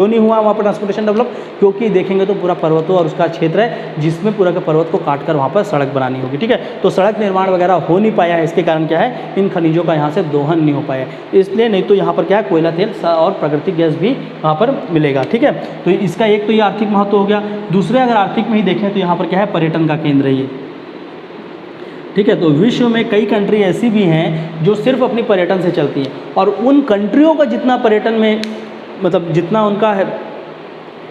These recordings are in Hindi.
क्यों नहीं हुआ वहाँ पर ट्रांसपोर्टेशन डेवलप? क्योंकि देखेंगे तो पूरा पर्वतों और उसका क्षेत्र है जिसमें पूरा का पर्वत को काट कर वहाँ पर सड़क बनानी होगी, ठीक है। तो सड़क निर्माण वगैरह हो नहीं पाया है, इसके कारण क्या है, इन खनिजों का यहाँ से दोहन नहीं हो पाया, इसलिए नहीं तो यहाँ पर क्या है, कोयला तेल और प्राकृतिक गैस भी वहाँ पर मिलेगा, ठीक है। तो इसका एक तो ये आर्थिक महत्व हो गया। दूसरे अगर आर्थिक में ही देखें तो यहाँ पर क्या है, पर्यटन का केंद्र है ये, ठीक है। तो विश्व में कई कंट्री ऐसी भी हैं जो सिर्फ अपनी पर्यटन से चलती हैं, और उन कंट्रियों का जितना पर्यटन में मतलब जितना उनका है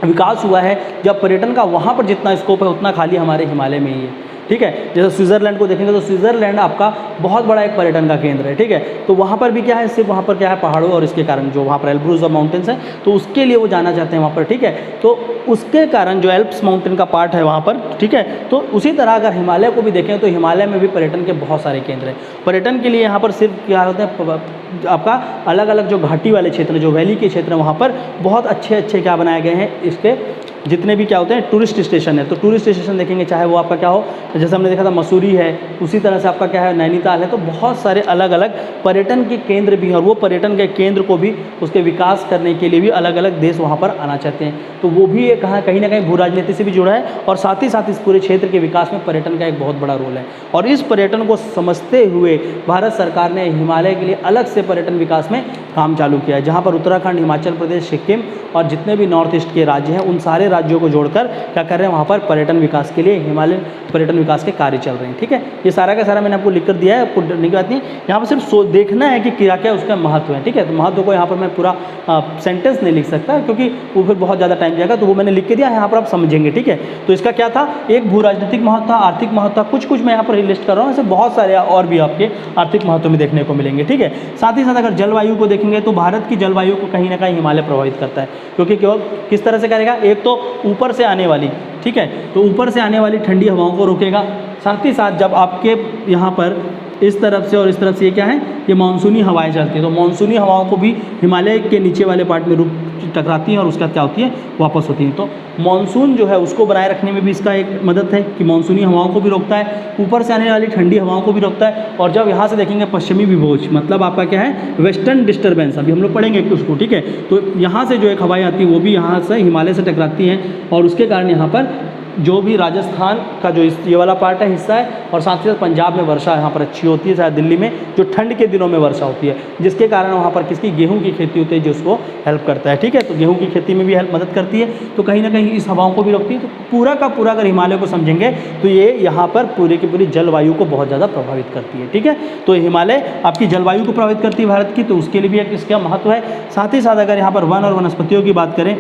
विकास हुआ है, जब पर्यटन का वहाँ पर जितना स्कोप है उतना खाली हमारे हिमालय में ही है, ठीक है। जैसे स्विट्ज़रलैंड को देखेंगे तो स्विट्ज़रलैंड आपका बहुत बड़ा एक पर्यटन का केंद्र है, ठीक है। तो वहाँ पर भी क्या है, सिर्फ वहाँ पर क्या है, पहाड़ों और इसके कारण जो वहाँ पर एल्ब्रूज और माउंटेन्स है, तो उसके लिए वो जाना चाहते हैं वहाँ पर, ठीक है। तो उसके कारण जो एल्प्स माउंटेन का पार्ट है वहाँ पर, ठीक है। तो उसी तरह अगर हिमालय को भी देखें तो हिमालय में भी पर्यटन के बहुत सारे केंद्र हैं। पर्यटन के लिए यहाँ पर सिर्फ क्या होते हैं, आपका अलग अलग जो घाटी वाले क्षेत्र, जो वैली के क्षेत्र हैं, वहाँ पर बहुत अच्छे अच्छे क्या बनाए गए हैं, इसके जितने भी क्या होते हैं टूरिस्ट स्टेशन है। तो टूरिस्ट स्टेशन देखेंगे, चाहे वो आपका क्या हो, जैसे हमने देखा था मसूरी है, उसी तरह से आपका क्या है नैनीताल है। तो बहुत सारे अलग अलग पर्यटन के केंद्र भी हैं, और वो पर्यटन के केंद्र को भी उसके विकास करने के लिए भी अलग अलग देश वहाँ पर आना चाहते हैं। तो वो भी एक कहीं ना कहीं भू राजनीति से भी जुड़ा है, और साथ ही साथ इस पूरे क्षेत्र के विकास में पर्यटन का एक बहुत बड़ा रोल है। और इस पर्यटन को समझते हुए भारत सरकार ने हिमालय के लिए अलग से पर्यटन विकास में काम चालू किया है, जहाँ पर उत्तराखंड, हिमाचल प्रदेश, सिक्किम और जितने भी नॉर्थ ईस्ट के राज्य हैं, उन सारे राज्यों को जोड़कर क्या कर रहे हैं, वहाँ पर पर्यटन विकास के लिए हिमालय पर्यटन विकास के कार्य चल रहे हैं, ठीक है। ये सारा का सारा मैंने आपको लिख कर दिया है, आपको डरने की बात नहीं। यहाँ पर सिर्फ देखना है कि क्या क्या उसका महत्व है, ठीक है। तो महत्व को यहाँ पर मैं पूरा सेंटेंस नहीं लिख सकता, क्योंकि वो फिर बहुत ज़्यादा टाइम जाएगा, तो वो मैंने लिख के दिया, यहाँ पर आप समझेंगे, ठीक है। तो इसका क्या था, एक भू राजनीतिक महत्व था, आर्थिक महत्व था, कुछ मैं यहाँ पर लिस्ट कर रहा हूँ, ऐसे बहुत सारे और भी आपके आर्थिक महत्व में देखने को मिलेंगे, ठीक है। साथ ही साथ अगर जलवायु को देखेंगे तो भारत की जलवायु को कहीं ना कहीं हिमालय प्रभावित करता है, क्योंकि किस तरह से करेगा, एक तो ऊपर से आने वाली, ठीक है, तो ऊपर से आने वाली ठंडी हवाओं को रोकेगा। साथ ही साथ जब आपके यहाँ पर इस तरफ से और इस तरफ से ये क्या है, ये मानसूनी हवाएं चलती हैं, तो मानसूनी हवाओं को भी हिमालय के नीचे वाले पार्ट में टकराती हैं और उसका क्या होती है, वापस होती हैं। तो मानसून जो है उसको बनाए रखने में भी इसका एक मदद है कि मानसूनी हवाओं को भी रोकता है, ऊपर से आने वाली ठंडी हवाओं को भी रोकता है। और जब यहाँ से देखेंगे पश्चिमी विभोज, मतलब आपका क्या है, वेस्टर्न डिस्टर्बेंस, अभी हम लोग पढ़ेंगे उसको, ठीक है। तो यहाँ से जो एक हवाएं आती है वो भी यहाँ से हिमालय से टकराती हैं, और उसके कारण यहाँ पर जो भी राजस्थान का जो ये वाला पार्ट है, हिस्सा है, और साथ ही साथ पंजाब में वर्षा यहाँ पर अच्छी होती है, शायद दिल्ली में जो ठंड के दिनों में वर्षा होती है, जिसके कारण वहाँ पर किसकी, गेहूं की खेती होती है, जो उसको हेल्प करता है, ठीक है। तो गेहूं की खेती में भी मदद करती है, तो कहीं ना कहीं इस हवाओं को भी रोकती है। तो पूरा का पूरा अगर हिमालय को समझेंगे तो ये यहाँ पर पूरे की पूरी जलवायु को बहुत ज़्यादा प्रभावित करती है, ठीक है। तो हिमालय आपकी जलवायु को प्रभावित करती है भारत की, तो उसके लिए भी एक इसका महत्व है। साथ ही साथ अगर यहाँ पर वन और वनस्पतियों की बात करें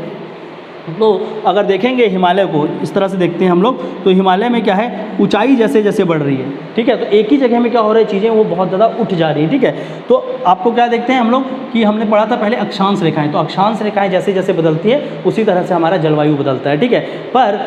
तो अगर देखेंगे हिमालय को इस तरह से देखते हैं हम लोग, तो हिमालय में क्या है, ऊंचाई जैसे जैसे बढ़ रही है, ठीक है। तो एक ही जगह में क्या हो रही है, चीज़ें वो बहुत ज़्यादा उठ जा रही है, ठीक है। तो आपको क्या देखते हैं हम लोग कि हमने पढ़ा था पहले अक्षांश रेखाएं, तो अक्षांश रेखाएं जैसे जैसे बदलती है उसी तरह से हमारा जलवायु बदलता है, ठीक है। पर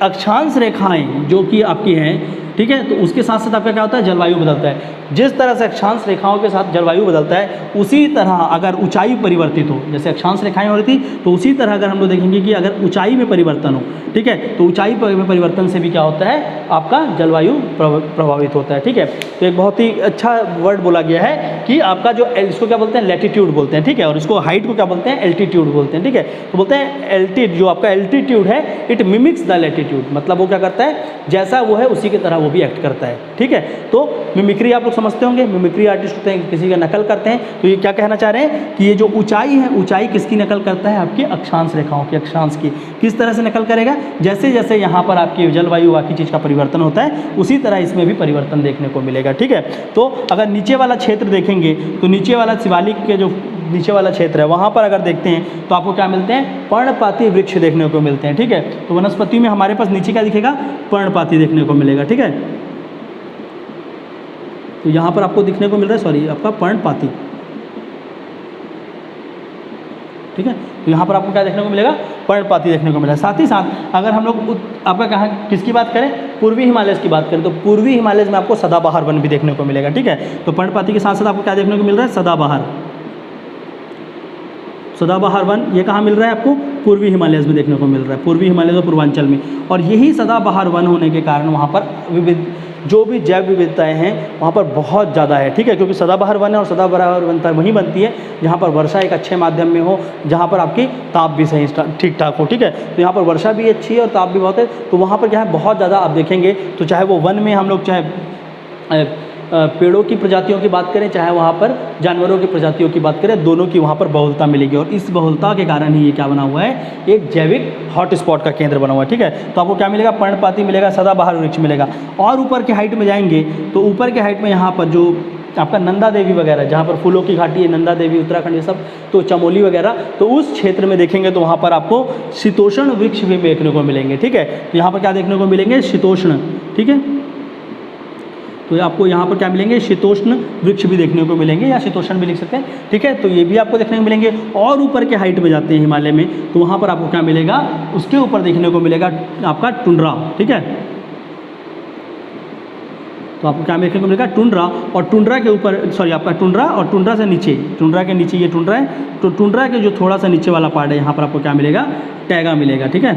अक्षांश रेखाएं जो कि आपकी हैं, ठीक है, तो उसके साथ साथ आपका क्या होता है, जलवायु बदलता है। जिस तरह से अक्षांश रेखाओं के साथ जलवायु बदलता है, उसी तरह अगर ऊंचाई परिवर्तित हो, जैसे अक्षांश रेखाएं हो रही थी, तो उसी तरह अगर हम लोग देखेंगे कि अगर ऊंचाई में परिवर्तन हो, ठीक है, तो ऊंचाई में परिवर्तन से भी क्या होता है, आपका जलवायु प्रभावित होता है, ठीक है। तो एक बहुत ही अच्छा वर्ड बोला गया है कि आपका जो इसको क्या बोलते हैं, लैटिट्यूड बोलते हैं, ठीक है, और इसको हाइट को क्या बोलते हैं, एल्टीट्यूड बोलते हैं, ठीक है। तो बोलते हैं एल्टीट्यूड, जो आपका एल्टीट्यूड है, इट मिमिक्स द लैटिट्यूड, मतलब वो क्या करता है, जैसा वो है उसी की तरह वो भी एक्ट करता है, ठीक है। तो मिमिक्री आप लोग समझते होंगे, मिमिक्री आर्टिस्ट होते हैं, किसी का नकल करते हैं। तो ये क्या कहना चाह रहे हैं कि ये जो ऊंचाई है, ऊंचाई किसकी नकल करता है, आपकी अक्षांश रेखाओं की, अक्षांश की। किस तरह से नकल करेगा, जैसे जैसे यहाँ पर आपकी जलवायु बाकी चीज़ का परिवर्तन होता है, उसी तरह इसमें भी परिवर्तन देखने को मिलेगा, ठीक है। तो अगर नीचे वाला क्षेत्र देखेंगे तो नीचे वाला शिवालिक के जो नीचे वाला क्षेत्र है, वहाँ पर अगर देखते हैं तो आपको क्या मिलते हैं, पर्णपाती वृक्ष देखने को मिलते हैं, ठीक है। तो वनस्पति में हमारे पास नीचे क्या दिखेगा, पर्णपाती देखने को मिलेगा, ठीक है। तो यहाँ पर आपको दिखने को मिल रहा है, सॉरी, आपका पर्णपाती, ठीक है। तो यहाँ पर आपको क्या देखने को मिलेगा, पर्णपाती देखने को मिलेगा। साथ ही साथ अगर हम लोग आपका कहाँ किसकी बात करें, पूर्वी हिमालय की बात करें, तो पूर्वी हिमालय में आपको सदाबहार वन भी देखने को मिलेगा, ठीक है। तो पर्णपाती के साथ साथ आपको क्या देखने को मिल रहा है, सदाबहार, सदाबहार वन, ये कहाँ मिल रहा है आपको, पूर्वी हिमालय में देखने को मिल रहा है, पूर्वी हिमालय और पूर्वांचल में। और यही सदाबहार वन होने के कारण वहाँ पर विविध जो भी जैव विविधताएँ हैं वहाँ पर बहुत ज़्यादा है, ठीक है, क्योंकि सदाबहार वन है और सदाबहार वनता वहीं बनती है जहाँ पर वर्षा एक अच्छे माध्यम में हो, जहाँ पर आपकी ताप भी सही ठीक ठाक हो, ठीक है। तो यहाँ पर वर्षा भी अच्छी है और ताप भी बहुत है, तो वहाँ पर क्या है बहुत ज़्यादा आप देखेंगे तो चाहे वो वन में हम लोग चाहे पेड़ों की प्रजातियों की बात करें, चाहे वहाँ पर जानवरों की प्रजातियों की बात करें, दोनों की वहाँ पर बहुलता मिलेगी और इस बहुलता के कारण ही ये क्या बना हुआ है, एक जैविक हॉटस्पॉट का केंद्र बना हुआ है, ठीक है। तो आपको क्या मिलेगा, पर्णपाती मिलेगा, सदाबहार वृक्ष मिलेगा। और ऊपर के हाइट में जाएंगे तो ऊपर के हाइट में यहाँ पर जो आपका नंदा देवी वगैरह, जहाँ पर फूलों की घाटी है, नंदा देवी उत्तराखंड ये सब, तो चमोली वगैरह, तो उस क्षेत्र में देखेंगे तो वहाँ पर आपको शीतोष्ण वृक्ष भी देखने को मिलेंगे, ठीक है। तो यहाँ पर क्या देखने को मिलेंगे, शीतोष्ण, ठीक है। तो आपको यहाँ पर क्या मिलेंगे, शीतोष्ण वृक्ष भी देखने को मिलेंगे या शीतोष्ण भी लिख सकते हैं, ठीक है। तो ये भी आपको देखने को मिलेंगे। और ऊपर के हाइट में जाते हैं हिमालय में तो वहाँ पर आपको क्या मिलेगा, उसके ऊपर देखने को मिलेगा आपका टुंड्रा, ठीक है। तो आपको क्या देखने को मिलेगा, टुंड्रा, और टुंड्रा के ऊपर आपका टुंड्रा और टुंड्रा से नीचे, टुंड्रा के नीचे ये टुंड्रा है, तो टुंड्रा के जो थोड़ा सा नीचे वाला पार्ट है यहाँ पर आपको क्या मिलेगा, टैगा मिलेगा, ठीक है।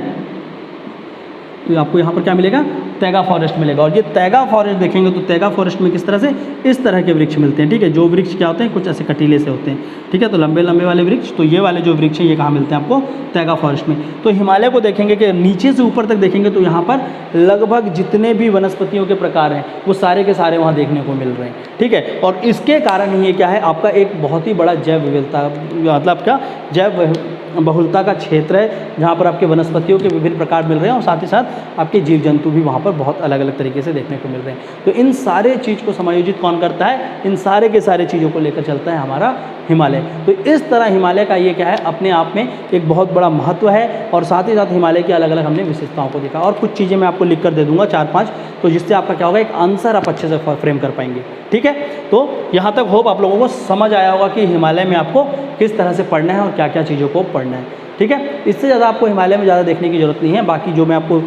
तो आपको यहाँ पर क्या मिलेगा, तैगा फॉरेस्ट मिलेगा। और ये तैगा फॉरेस्ट देखेंगे तो तैगा फॉरेस्ट में किस तरह से, इस तरह के वृक्ष मिलते हैं, ठीक है। जो वृक्ष क्या होते हैं, कुछ ऐसे कटीले से होते हैं, ठीक है। तो लंबे लंबे वाले वृक्ष, तो ये वाले जो वृक्ष हैं ये कहाँ मिलते हैं आपको, तैगा फॉरेस्ट में। तो हिमालय को देखेंगे कि नीचे से ऊपर तक देखेंगे तो यहाँ पर लगभग जितने भी वनस्पतियों के प्रकार हैं वो सारे के सारे वहाँ देखने को मिल रहे हैं, ठीक है। और इसके कारण ये क्या है, आपका एक बहुत ही बड़ा जैव विविधता, मतलब क्या जैव बहुलता का क्षेत्र है, जहाँ पर आपके वनस्पतियों के विभिन्न प्रकार मिल रहे हैं और साथ ही साथ आपके जीव जंतु भी वहाँ पर बहुत अलग अलग तरीके से देखने को मिल रहे हैं। तो इन सारे चीज़ को समायोजित कौन करता है, इन सारे के सारे चीज़ों को लेकर चलता है हमारा हिमालय। तो इस तरह हिमालय का ये क्या है, अपने आप में एक बहुत बड़ा महत्व है। और साथ ही साथ हिमालय की अलग अलग हमने विशेषताओं को देखा और कुछ चीज़ें मैं आपको लिख कर दे दूँगा 4-5, तो जिससे आपका क्या होगा, एक आंसर आप अच्छे से फ्रेम कर पाएंगे, ठीक है। तो यहाँ तक होप आप लोगों को समझ आया होगा कि हिमालय में आपको किस तरह से पढ़ना है और क्या क्या चीज़ों को पढ़ना है, ठीक है। इससे ज़्यादा आपको हिमालय में ज़्यादा देखने की ज़रूरत नहीं है। बाकी जो मैं आपको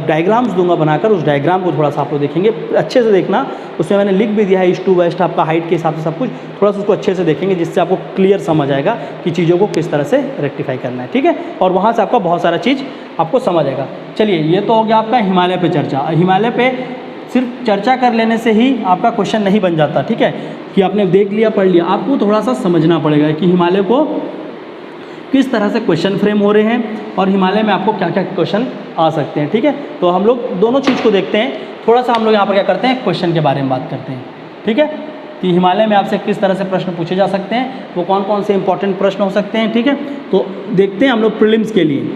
डायग्राम्स दूंगा बनाकर, उस डायग्राम को थोड़ा सा आप लोग देखेंगे, अच्छे से देखना। उसमें मैंने लिख भी दिया है ईस्ट टू वेस्ट आपका हाइट के हिसाब से सब कुछ, थोड़ा सा उसको अच्छे से देखेंगे जिससे आपको क्लियर समझ आएगा कि चीज़ों को किस तरह से रेक्टिफाई करना है, ठीक है। और वहाँ से आपका बहुत सारा चीज़ आपको समझ आएगा। चलिए, ये तो हो गया आपका हिमालय पे चर्चा। हिमालय पे सिर्फ चर्चा कर लेने से ही आपका क्वेश्चन नहीं बन जाता, ठीक है, कि आपने देख लिया पढ़ लिया। आपको थोड़ा सा समझना पड़ेगा कि हिमालय को किस तरह से क्वेश्चन फ्रेम हो रहे हैं और हिमालय में आपको क्या क्या क्वेश्चन आ सकते हैं, ठीक है। तो हम लोग दोनों चीज़ को देखते हैं। थोड़ा सा हम लोग यहाँ पर क्या करते हैं, क्वेश्चन के बारे में बात करते हैं, ठीक है, कि हिमालय में आपसे किस तरह से प्रश्न पूछे जा सकते हैं, वो कौन कौन से इंपॉर्टेंट प्रश्न हो सकते हैं, ठीक है। तो देखते हैं हम लोग प्रीलिम्स के लिए,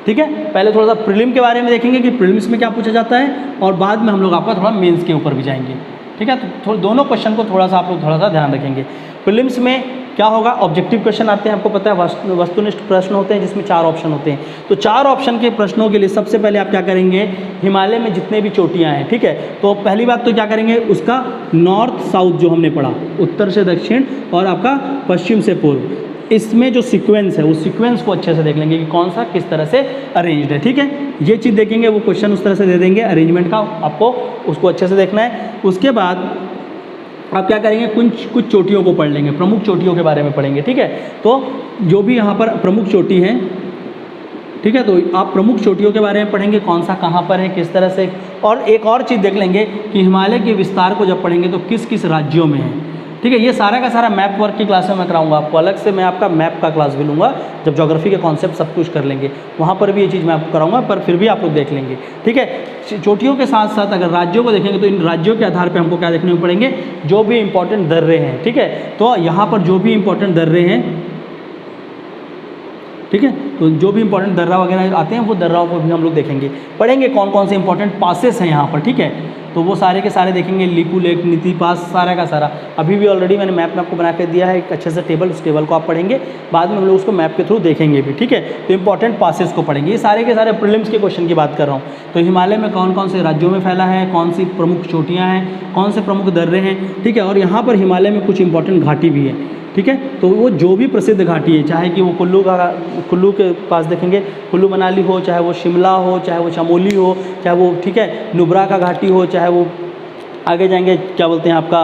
ठीक है। पहले थोड़ा सा प्रीलिम के बारे में देखेंगे कि प्रीलिम्स में क्या पूछा जाता है, और बाद में हम लोग आपका थोड़ा मेंस के ऊपर भी जाएंगे, ठीक है। तो दोनों क्वेश्चन को थोड़ा सा आप लोग थोड़ा सा ध्यान रखेंगे। प्रीलिम्स में क्या होगा, ऑब्जेक्टिव क्वेश्चन आते हैं, आपको पता है वस्तुनिष्ठ प्रश्न होते हैं जिसमें 4 ऑप्शन होते हैं। तो 4 ऑप्शन के प्रश्नों के लिए सबसे पहले आप क्या करेंगे, हिमालय में जितने भी चोटियां हैं, ठीक है, तो पहली बात तो क्या करेंगे, उसका नॉर्थ साउथ जो हमने पढ़ा, उत्तर से दक्षिण और आपका पश्चिम से पूर्व, इसमें जो सीक्वेंस है उस सीक्वेंस को अच्छे से देख लेंगे कि कौन सा किस तरह से अरेंज्ड है, ठीक है। ये चीज़ देखेंगे, वो क्वेश्चन उस तरह से दे देंगे अरेंजमेंट का, आपको उसको अच्छे से देखना है। उसके बाद आप क्या करेंगे, कुछ चोटियों को पढ़ लेंगे, प्रमुख चोटियों के बारे में पढ़ेंगे, ठीक है। तो जो भी यहाँ पर प्रमुख चोटी हैं, ठीक है, तो आप प्रमुख चोटियों के बारे में पढ़ेंगे, कौन सा कहाँ पर है, किस तरह से। और एक और चीज़ देख लेंगे कि हिमालय के विस्तार को जब पढ़ेंगे तो किस किस राज्यों में है, ठीक है। ये सारा का सारा मैप वर्क की क्लास में मैं कराऊंगा आपको, अलग से मैं आपका मैप का क्लास भी लूँगा जब ज्योग्राफी के कॉन्सेप्ट सब कुछ कर लेंगे, वहाँ पर भी ये चीज़ मैं आपको कराऊंगा, पर फिर भी आप लोग देख लेंगे, ठीक है। चोटियों के साथ साथ अगर राज्यों को देखेंगे तो इन राज्यों के आधार पर हमको क्या देखने को पड़ेंगे, जो भी इंपॉर्टेंट दर्रे हैं, ठीक है। तो यहाँ पर जो भी इंपॉर्टेंट दर्रे हैं, ठीक है, तो जो भी इंपॉर्टेंट दर्रा वगैरह आते हैं वो दर्राओं को भी हम लोग देखेंगे, पढ़ेंगे कौन कौन से इंपॉर्टेंट पासेस हैं यहाँ पर, ठीक है। तो वो सारे के सारे देखेंगे, लिपू लेक, नीति पास, सारा का सारा। अभी भी ऑलरेडी मैंने मैप में आपको बना के दिया है एक अच्छे से टेबल, उस टेबल को आप पढ़ेंगे, बाद में हम लोग उसको मैप के थ्रू देखेंगे भी, ठीक है। तो इंपॉर्टेंट पासेस को पढ़ेंगे। ये सारे के सारे प्रीलिम्स के क्वेश्चन की बात कर रहा हूँ। तो हिमालय में कौन कौन से राज्यों में फैला है, कौन सी प्रमुख चोटियाँ हैं, कौन से प्रमुख दर्रे हैं, ठीक है। और यहाँ पर हिमालय में कुछ इंपॉर्टेंट घाटी भी है, ठीक है। तो वो जो भी प्रसिद्ध घाटी है, चाहे कि वो कुल्लू के पास देखेंगे, कुल्लू मनाली हो, चाहे वो शिमला हो, चाहे वो चमोली हो, चाहे वो, ठीक है, नुब्रा का घाटी हो, चाहे वो आगे जाएंगे क्या बोलते हैं आपका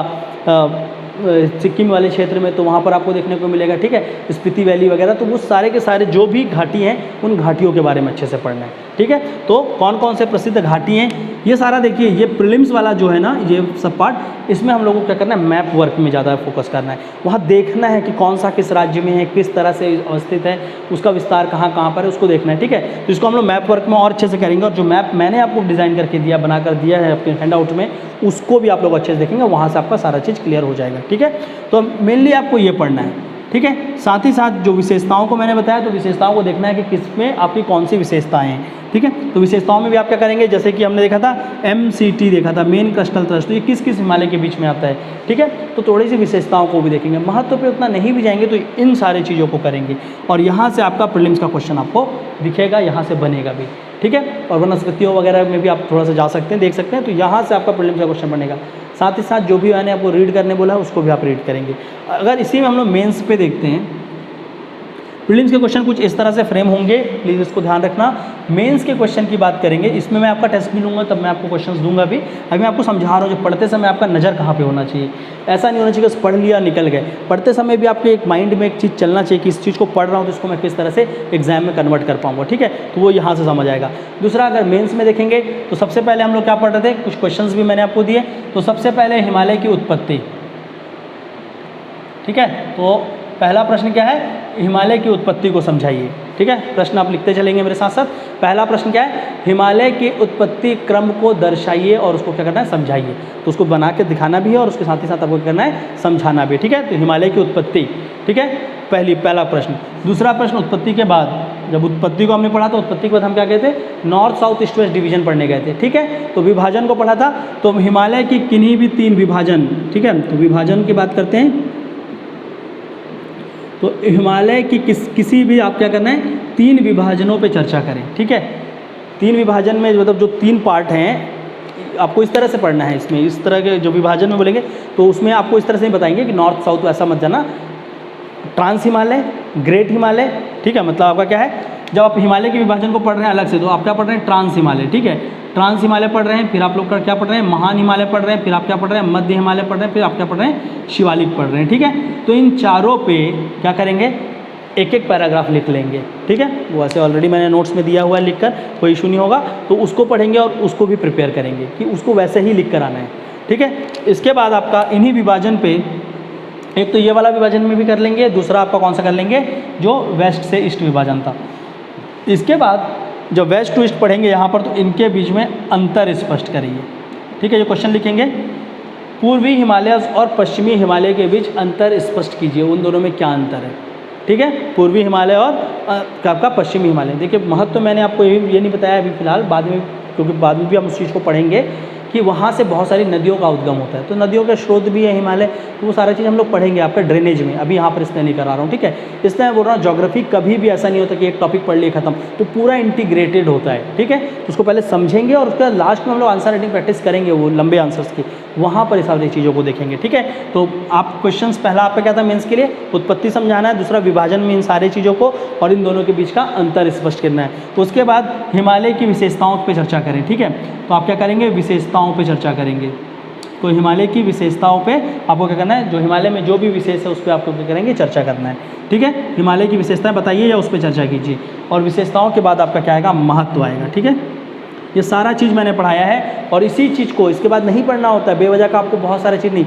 सिक्किम वाले क्षेत्र में, तो वहाँ पर आपको देखने को मिलेगा, ठीक है, स्पीति वैली वगैरह। तो वो सारे के सारे जो भी घाटी हैं उन घाटियों के बारे में अच्छे से पढ़ना है, ठीक है। तो कौन कौन से प्रसिद्ध घाटी हैं ये सारा देखिए, ये प्रीलिम्स वाला जो है ना ये सब पार्ट, इसमें हम लोगों को क्या करना है, मैप वर्क में ज़्यादा फोकस करना है। वहाँ देखना है कि कौन सा किस राज्य में है, किस तरह से अवस्थित है, उसका विस्तार कहाँ कहाँ पर है, उसको देखना है, ठीक है। तो इसको हम लोग मैप वर्क में और अच्छे से करेंगे, और जो मैप मैंने आपको डिज़ाइन करके दिया, बना कर दिया है आपके हैंडआउट में, उसको भी आप लोग अच्छे से देखेंगे, वहाँ से आपका सारा चीज़ क्लियर हो जाएगा, ठीक है। तो मेनली आपको ये पढ़ना है, ठीक है। साथ ही साथ जो विशेषताओं को मैंने बताया, तो विशेषताओं को देखना है कि किसमें आपकी कौन सी विशेषताएं हैं, ठीक है। तो विशेषताओं में भी आप क्या करेंगे, जैसे कि हमने देखा था MCT देखा था, मेन क्रस्टल थ्रस्ट, तो ये किस किस हिमालय के बीच में आता है, ठीक है। तो थोड़ी सी विशेषताओं को भी देखेंगे, महत्व पे उतना नहीं भी जाएंगे, तो इन सारी चीज़ों को करेंगे, और यहाँ से आपका प्रीलिम्स का क्वेश्चन आपको दिखेगा, यहाँ से बनेगा भी, ठीक है। और वनस्पतियों वगैरह में भी आप थोड़ा सा जा सकते हैं, देख सकते हैं, तो यहाँ से आपका प्रीलिम्स का क्वेश्चन बनेगा। साथ ही साथ जो भी मैंने आपको रीड करने बोला है उसको भी आप रीड करेंगे। अगर इसी में हम लोग मेंस पे देखते हैं, प्रीलिम्स के क्वेश्चन कुछ इस तरह से फ्रेम होंगे, प्लीज़ इसको ध्यान रखना। मेंस के क्वेश्चन की बात करेंगे, इसमें मैं आपका टेस्ट भी लूँगा, तब मैं आपको क्वेश्चंस दूंगा भी। अभी मैं आपको समझा रहा हूँ, जो पढ़ते समय आपका नज़र कहाँ पे होना चाहिए, ऐसा नहीं होना चाहिए कि पढ़ लिया निकल गए। पढ़ते समय भी आपके एक माइंड में एक चीज़ चलना चाहिए कि इस चीज़ को पढ़ रहा हूँ तो इसको मैं किस तरह से एग्जाम में कन्वर्ट कर पाऊँगा, ठीक है। तो वो यहाँ से समझ आएगा। दूसरा, अगर मेन्स में देखेंगे तो सबसे पहले हम लोग क्या पढ़ रहे थे, कुछ क्वेश्चन भी मैंने आपको दिए। तो सबसे पहले हिमालय की उत्पत्ति, ठीक है। तो पहला प्रश्न क्या है, हिमालय की उत्पत्ति को समझाइए, ठीक है। प्रश्न आप लिखते चलेंगे मेरे साथ साथ। पहला प्रश्न क्या है, हिमालय की उत्पत्ति क्रम को दर्शाइए और उसको क्या करना है, समझाइए। तो उसको बना के दिखाना भी है और उसके साथ ही साथ आपको क्या करना है, समझाना भी, ठीक है। तो हिमालय की उत्पत्ति, ठीक है, पहला प्रश्न। दूसरा प्रश्न, उत्पत्ति के बाद, जब उत्पत्ति को हमने पढ़ा तो उत्पत्ति के बाद हम क्या कहते थे, north south east west division पढ़ने गए थे, ठीक है। तो विभाजन को पढ़ा था, तो हिमालय की किन्हीं भी 3 विभाजन, ठीक है। तो विभाजन की बात करते हैं, तो हिमालय की किसी भी आप क्या करना है, 3 विभाजनों पे चर्चा करें, ठीक है। 3 विभाजन में मतलब जो 3 पार्ट हैं आपको इस तरह से पढ़ना है। इसमें इस तरह के जो विभाजन में बोलेंगे तो उसमें आपको इस तरह से बताएंगे कि नॉर्थ साउथ ऐसा मत जाना, ट्रांस हिमालय, ग्रेट हिमालय, ठीक है। मतलब आपका क्या है, जब आप हिमालय के विभाजन को पढ़ रहे हैं अलग से, तो आप क्या पढ़ रहे हैं, ट्रांस हिमालय, ठीक है। ट्रांस हिमालय पढ़ रहे हैं, फिर आप लोग का क्या पढ़ रहे हैं, महान हिमालय पढ़ रहे हैं, फिर आप क्या पढ़ रहे हैं, मध्य हिमालय पढ़ रहे हैं, फिर आप क्या पढ़ रहे हैं, शिवालिक पढ़ रहे हैं, ठीक है। तो इन चारों पे क्या करेंगे, एक एक पैराग्राफ लिख लेंगे, ठीक है। वो ऐसे ऑलरेडी मैंने नोट्स में दिया हुआ है, लिखकर कोई इशू नहीं होगा। तो उसको पढ़ेंगे और उसको भी प्रिपेयर करेंगे कि उसको वैसे ही लिख कर आना है, ठीक है। इसके बाद आपका इन्हीं विभाजन पे, एक तो ये वाला विभाजन में भी कर लेंगे, दूसरा आपका कौन सा कर लेंगे, जो वेस्ट से ईस्ट विभाजन था। इसके बाद जब वेस्ट टू ईस्ट पढ़ेंगे यहाँ पर, तो इनके बीच में अंतर स्पष्ट करेंगे, ठीक है। ये क्वेश्चन लिखेंगे, पूर्वी हिमालय और पश्चिमी हिमालय के बीच अंतर स्पष्ट कीजिए, उन दोनों में क्या अंतर है, ठीक है। पूर्वी हिमालय और आपका पश्चिमी हिमालय। देखिए महत्व तो मैंने आपको ये नहीं बताया अभी फिलहाल, बाद में, क्योंकि बाद में भी हम उस चीज़ को पढ़ेंगे कि वहाँ से बहुत सारी नदियों का उद्गम होता है, तो नदियों के स्रोत भी है हिमालय, तो वो सारा चीज़ हम लोग पढ़ेंगे आपका ड्रेनेज में। अभी यहाँ पर इसलिए नहीं करा रहा हूँ, ठीक है। इसलिए मैं बोल रहा हूँ, ज्योग्राफी कभी भी ऐसा नहीं होता कि एक टॉपिक पढ़ लिए खत्म, तो पूरा इंटीग्रेटेड होता है, ठीक है। तो उसको पहले समझेंगे और उसके बाद लास्ट में हम लोग आंसर राइटिंग प्रैक्टिस करेंगे, वो लंबे आंसर्स की, वहाँ पर इस सारी चीज़ों को देखेंगे, ठीक है। तो आप क्वेश्चंस, पहला आपका क्या था मेंस के लिए, उत्पत्ति समझाना है, दूसरा विभाजन में इन सारी चीज़ों को और इन दोनों के बीच का अंतर स्पष्ट करना है। तो उसके बाद हिमालय की विशेषताओं पर चर्चा करें, ठीक है। तो आप क्या करेंगे, विशेषताओं पर चर्चा करेंगे। तो हिमालय की विशेषताओं पे आपको क्या करना है, जो हिमालय में जो भी विशेष है उस पर आपको क्या करेंगे, चर्चा करना है, ठीक है। हिमालय की विशेषताएं बताइए या उस पर चर्चा कीजिए, और विशेषताओं के बाद आपका क्या आएगा, महत्व आएगा, ठीक है। ये सारा चीज़ मैंने पढ़ाया है, और इसी चीज़ को इसके बाद नहीं पढ़ना होता है, बेवजह का आपको बहुत सारी चीज़ नहीं,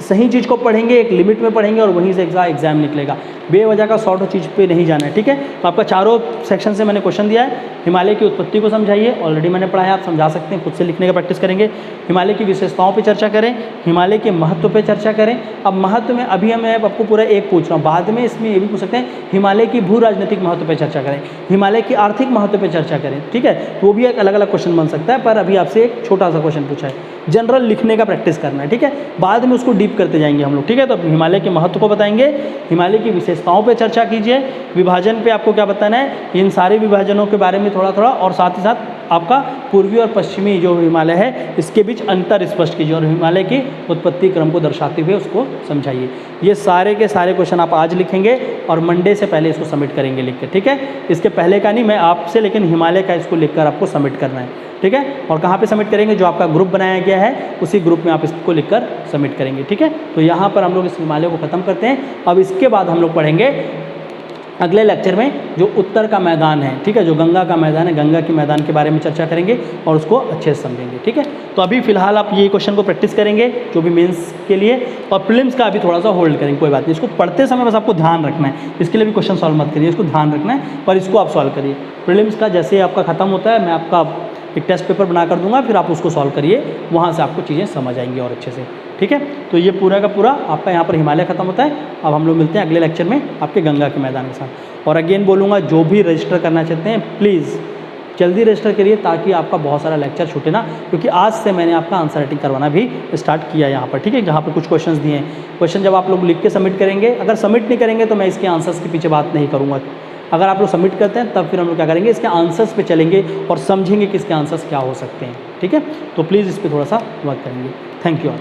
सही चीज़ को पढ़ेंगे, एक लिमिट में पढ़ेंगे और वहीं से एग्जाम निकलेगा। बेवजह का शॉर्ट चीज़ पे नहीं जाना है, ठीक है। तो आपका चारों सेक्शन से मैंने क्वेश्चन दिया है। हिमालय की उत्पत्ति को समझाइए, ऑलरेडी मैंने पढ़ाया, आप समझा सकते हैं, खुद से लिखने का प्रैक्टिस करेंगे। हिमालय की विशेषताओं पे चर्चा करें, हिमालय के महत्व पे चर्चा करें। अब महत्व में अभी मैं आपको पूरा एक पूछ रहा हूँ, बाद में इसमें ये भी पूछ सकते हैं, हिमालय की भू राजनीतिक महत्व पर चर्चा करें, हिमालय की आर्थिक महत्व पर चर्चा करें, ठीक है। तो वो भी एक अलग अलग क्वेश्चन बन सकता है, पर अभी आपसे एक छोटा सा क्वेश्चन पूछा है, जनरल लिखने का प्रैक्टिस करना है, ठीक है। बाद में उसको डीप करते जाएंगे हम लोग, ठीक है। तो हिमालय के महत्व को बताएंगे, हिमालय की विशेषताओं पर चर्चा कीजिए, विभाजन पे आपको क्या बताना है, इन सारे विभाजनों के बारे में थोड़ा थोड़ा, और साथ ही साथ आपका पूर्वी और पश्चिमी जो हिमालय है इसके बीच अंतर स्पष्ट कीजिए और हिमालय की उत्पत्ति क्रम को दर्शाते हुए उसको समझाइए। ये सारे के सारे क्वेश्चन आप आज लिखेंगे और मंडे से पहले इसको सबमिट करेंगे लिख के, ठीक है। इसके पहले का नहीं, मैं आपसे लेकिन हिमालय का इसको लिखकर आपको सबमिट करना है, ठीक है। और कहाँ पे सबमिट करेंगे, जो आपका ग्रुप बनाया गया है उसी ग्रुप में आप इसको लिखकर सबमिट करेंगे, ठीक है। तो यहाँ पर हम लोग इस हिमालय को ख़त्म करते हैं। अब इसके बाद हम लोग पढ़ेंगे अगले लेक्चर में जो उत्तर का मैदान है, ठीक है, जो गंगा का मैदान है, गंगा के मैदान के बारे में चर्चा करेंगे और उसको अच्छे से समझेंगे, ठीक है। तो अभी फिलहाल आप ये क्वेश्चन को प्रैक्टिस करेंगे जो भी मेंस के लिए, और प्रीलिम्स का अभी थोड़ा सा होल्ड करेंगे, कोई बात नहीं। इसको पढ़ते समय बस आपको ध्यान रखना है, इसके लिए भी क्वेश्चन सॉल्व मत करिए, इसको ध्यान रखना है और इसको आप सॉल्व करिए। प्रीलिम्स का जैसे ही आपका खत्म होता है मैं आपका एक टेस्ट पेपर बना कर दूंगा, फिर आप उसको सॉल्व करिए, वहाँ से आपको चीज़ें समझ आएंगी और अच्छे से, ठीक है। तो ये पूरा का पूरा आपका यहाँ पर हिमालय खत्म होता है। अब हम लोग मिलते हैं अगले लेक्चर में आपके गंगा के मैदान के साथ। और अगेन बोलूँगा, जो भी रजिस्टर करना चाहते हैं प्लीज़ जल्दी रजिस्टर करिए ताकि आपका बहुत सारा लेक्चर छूटे ना, क्योंकि आज से मैंने आपका आंसर राइटिंग करवाना भी स्टार्ट किया यहाँ पर, ठीक है। जहाँ पर कुछ क्वेश्चंस दिए हैं, क्वेश्चन जब आप लोग लिख के सबमिट करेंगे, अगर सबमिट नहीं करेंगे तो मैं इसके आंसर्स के पीछे बात नहीं करूँगा। अगर आप लोग सबमिट करते हैं तब फिर हम लोग क्या करेंगे, इसके आंसर्स पे चलेंगे और समझेंगे कि इसके आंसर्स क्या हो सकते हैं, ठीक है। तो प्लीज़ इस पर थोड़ा सा वर्क करेंगे। Thank you all.